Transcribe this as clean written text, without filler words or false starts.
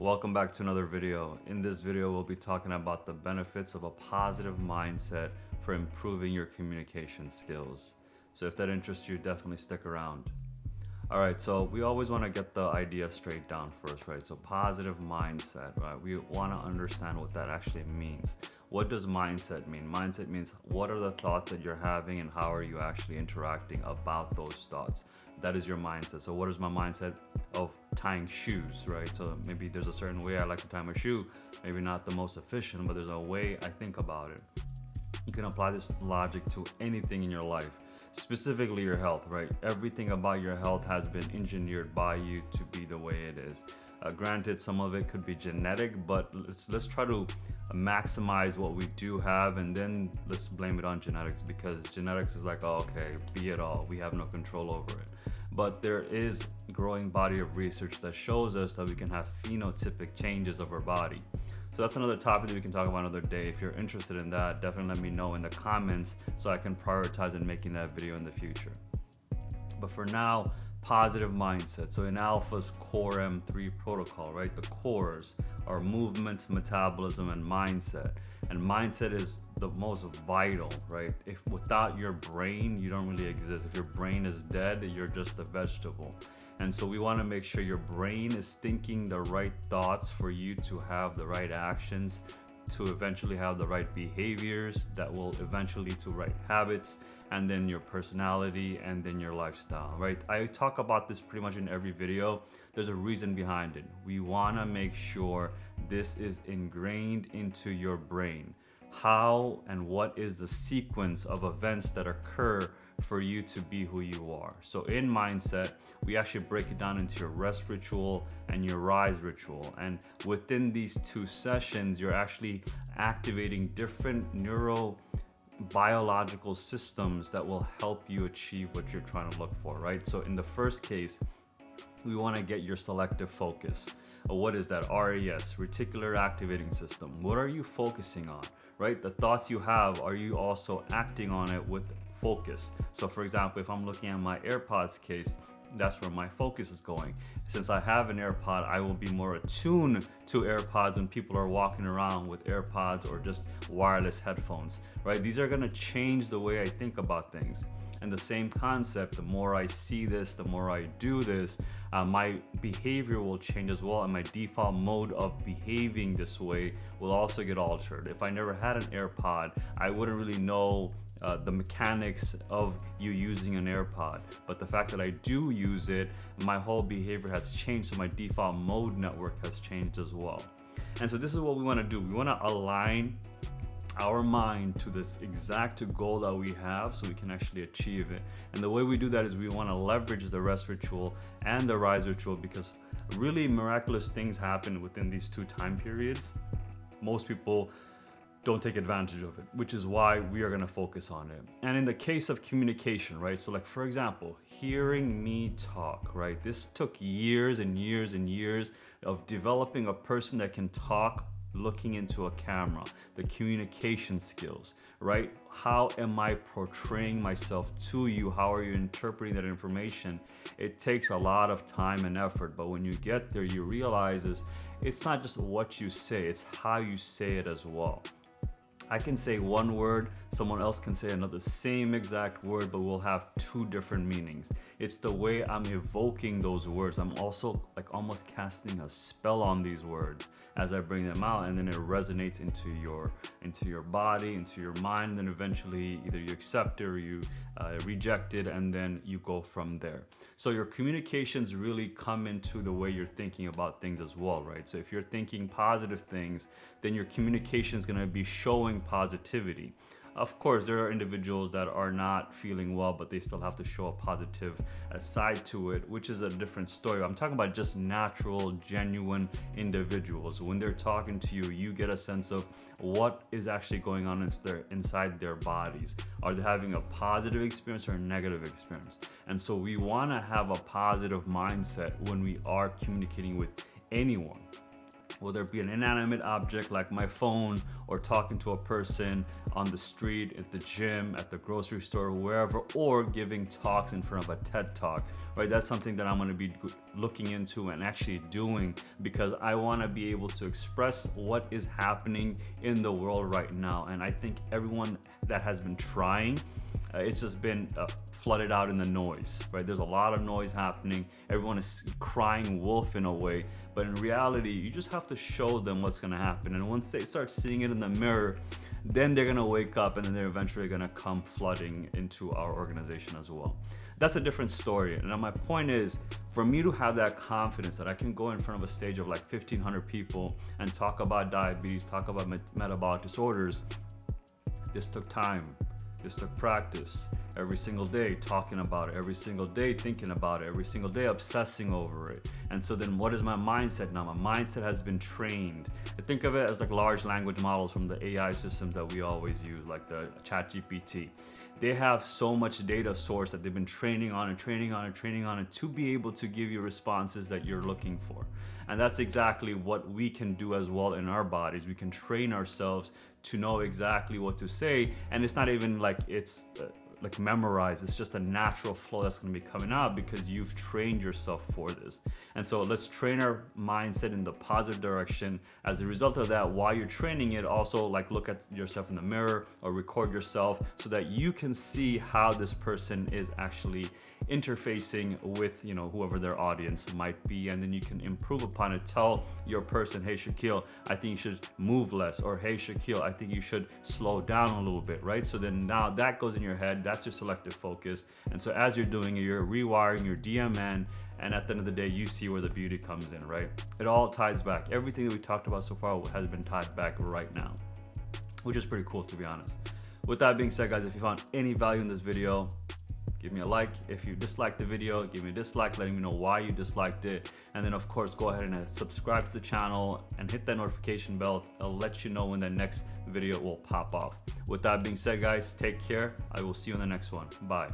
Welcome back to another video. In this video, we'll be talking about the benefits of a positive mindset for improving your communication skills. So if that interests you, definitely stick around. All right, so we always want to get the idea straight down first, right? So positive mindset, right? We want to understand what that actually means. What does mindset mean? Mindset means what are the thoughts that you're having and how are you actually interacting about those thoughts? That is your mindset. So what is my mindset of tying shoes, right? So maybe there's a certain way I like to tie my shoe, maybe not the most efficient, but there's a way I think about it. You can apply this logic to anything in your life, specifically your health, right? Everything about your health has been engineered by you to be the way it is. Granted, some of it could be genetic, but let's try to maximize what we do have, and then let's blame it on genetics, because genetics is like, oh, okay, be it all. We have no control over it. But there is a growing body of research that shows us that we can have phenotypic changes of our body. So that's another topic that we can talk about another day. If you're interested in that, definitely let me know in the comments so I can prioritize in making that video in the future. But for now, positive mindset. So in Alpha's Core M3 protocol, right? The cores are movement, metabolism, and mindset. And mindset is the most vital, right? If without your brain, you don't really exist. If your brain is dead, you're just a vegetable. And so we want to make sure your brain is thinking the right thoughts for you to have the right actions, to eventually have the right behaviors that will eventually lead to right habits, and then your personality, and then your lifestyle, right? I talk about this pretty much in every video. There's a reason behind it. We want to make sure this is ingrained into your brain. How and what is the sequence of events that occur for you to be who you are? So in mindset, we actually break it down into your rest ritual and your rise ritual. And within these two sessions, you're actually activating different neurobiological systems that will help you achieve what you're trying to look for, right? So in the first case, we want to get your selective focus. What is that? RAS, reticular activating system. What are you focusing on, right? The thoughts you have, are you also acting on it with focus? So for example, if I'm looking at my AirPods case, that's where my focus is going. Since I have an AirPod, I will be more attuned to AirPods when people are walking around with AirPods or just wireless headphones, right? These are gonna change the way I think about things. And the same concept, the more I see this, the more I do this, my behavior will change as well, and my default mode of behaving this way will also get altered. If I never had an AirPod, I wouldn't really know the mechanics of you using an AirPod. But the fact that I do use it, my whole behavior has changed, so my default mode network has changed as well. And so this is what we want to do. We want to align our mind to this exact goal that we have so we can actually achieve it. And the way we do that is we want to leverage the rest ritual and the rise ritual, because really miraculous things happen within these two time periods. Most people don't take advantage of it, which is why we are going to focus on it. And in the case of communication, right? So like, for example, hearing me talk, right? This took years and years and years of developing a person that can talk looking into a camera, the communication skills, right? How am I portraying myself to you? How are you interpreting that information? It takes a lot of time and effort, but when you get there, you realize it's not just what you say, it's how you say it as well. I can say one word, someone else can say another same exact word, but we'll have two different meanings. It's the way I'm evoking those words. I'm also like almost casting a spell on these words as I bring them out, and then it resonates into your body, into your mind, and then eventually either you accept it or you reject it, and then you go from there. So your communications really come into the way you're thinking about things as well, right? So if you're thinking positive things, then your communication is going to be showing positivity. Of course, there are individuals that are not feeling well, but they still have to show a positive side to it, which is a different story. I'm talking about just natural, genuine individuals. When they're talking to you, you get a sense of what is actually going on inside their bodies. Are they having a positive experience or a negative experience? And so we want to have a positive mindset when we are communicating with anyone. whether it be an inanimate object like my phone, or talking to a person on the street, at the gym, at the grocery store, wherever, or giving talks in front of a TED Talk, right? That's something that I'm going to be looking into and actually doing, because I want to be able to express what is happening in the world right now. And I think everyone that has been trying, it's just been flooded out in the noise, right? There's a lot of noise happening. Everyone is crying wolf in a way, but in reality, you just have to show them what's gonna happen. And once they start seeing it in the mirror, then they're gonna wake up, and then they're eventually gonna come flooding into our organization as well. That's a different story. And my point is, for me to have that confidence that I can go in front of a stage of like 1,500 people and talk about diabetes, talk about metabolic disorders, this took time. This took practice. Every single day talking about it, every single day thinking about it, every single day obsessing over it. And so then what is my mindset now? My mindset has been trained. I think of it as like large language models from the AI systems that we always use, like the ChatGPT. They have so much data source that they've been training on and training on and training on it to be able to give you responses that you're looking for. And that's exactly what we can do as well in our bodies. We can train ourselves to know exactly what to say, and it's not even like it's like memorized. It's just a natural flow that's going to be coming out because you've trained yourself for this. And so let's train our mindset in the positive direction. As a result of that, while you're training it, also like look at yourself in the mirror or record yourself so that you can see how this person is actually interfacing with, you know, whoever their audience might be, and then you can improve upon it. Tell your person, hey Shaquille, I think you should move less, or hey Shaquille, I think you should slow down a little bit, right? So then now that goes in your head, that's your selective focus. And so as you're doing it, you're rewiring your DMN, and at the end of the day, you see where the beauty comes in, right? It all ties back. Everything that we talked about so far has been tied back right now, which is pretty cool, to be honest. With that being said, guys, if you found any value in this video, give me a like. If you disliked the video, give me a dislike, letting me know why you disliked it. And then of course, go ahead and subscribe to the channel and hit that notification bell. I'll let you know when the next video will pop off. With that being said, guys, take care. I will see you in the next one. Bye.